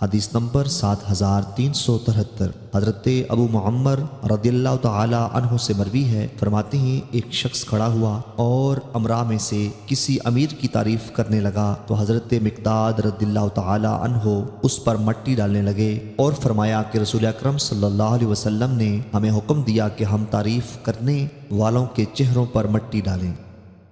حدیث نمبر 7373 حضرت ابو معمر رضی اللہ تعالی عنہ سے مروی ہے، فرماتے ہیں ایک شخص کھڑا ہوا اور امراء میں سے کسی امیر کی تعریف کرنے لگا تو حضرت مقداد رضی اللہ تعالی عنہ اس پر مٹی ڈالنے لگے اور فرمایا کہ رسول اکرم صلی اللہ علیہ وسلم نے ہمیں حکم دیا کہ ہم تعریف کرنے والوں کے چہروں پر مٹی ڈالیں۔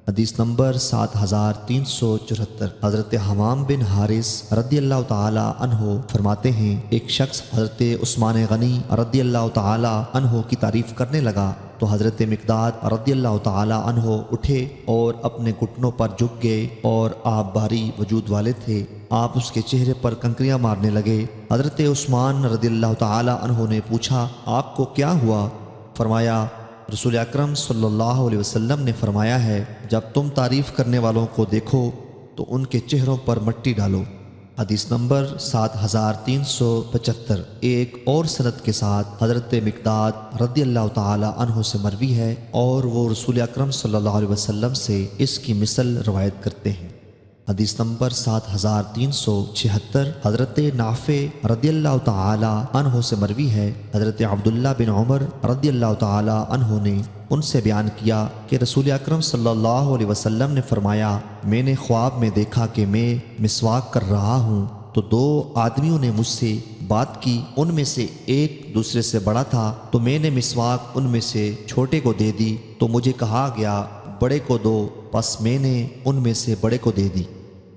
حدیث نمبر 7374 حضرت حمام بن حارث رضی اللہ تعالی عنہ فرماتے ہیں ایک شخص حضرت عثمان غنی رضی اللہ تعالی عنہ کی تعریف کرنے لگا تو حضرت مقداد رضی اللہ تعالی عنہ اٹھے اور اپنے گھٹنوں پر جھک گئے اور آپ بھاری وجود والے تھے، آپ اس کے چہرے پر کنکریاں مارنے لگے۔ حضرت عثمان رضی اللہ تعالی عنہ نے پوچھا آپ کو کیا ہوا؟ فرمایا رسول اکرم صلی اللہ علیہ وسلم نے فرمایا ہے جب تم تعریف کرنے والوں کو دیکھو تو ان کے چہروں پر مٹی ڈالو۔ حدیث نمبر 7375 ایک اور سند کے ساتھ حضرت مقداد رضی اللہ تعالی عنہ سے مروی ہے اور وہ رسول اکرم صلی اللہ علیہ وسلم سے اس کی مثل روایت کرتے ہیں۔ حدیث نمبر 7376 حضرت نافع رضی اللہ تعالی عنہ سے مروی ہے، حضرت عبداللہ بن عمر رضی اللہ تعالی عنہ نے ان سے بیان کیا کہ رسول اکرم صلی اللہ علیہ وسلم نے فرمایا میں نے خواب میں دیکھا کہ میں مسواک کر رہا ہوں تو دو آدمیوں نے مجھ سے بات کی، ان میں سے ایک دوسرے سے بڑا تھا تو میں نے مسواک ان میں سے چھوٹے کو دے دی تو مجھے کہا گیا بڑے کو دو، پس میں نے ان میں سے بڑے کو دے دی۔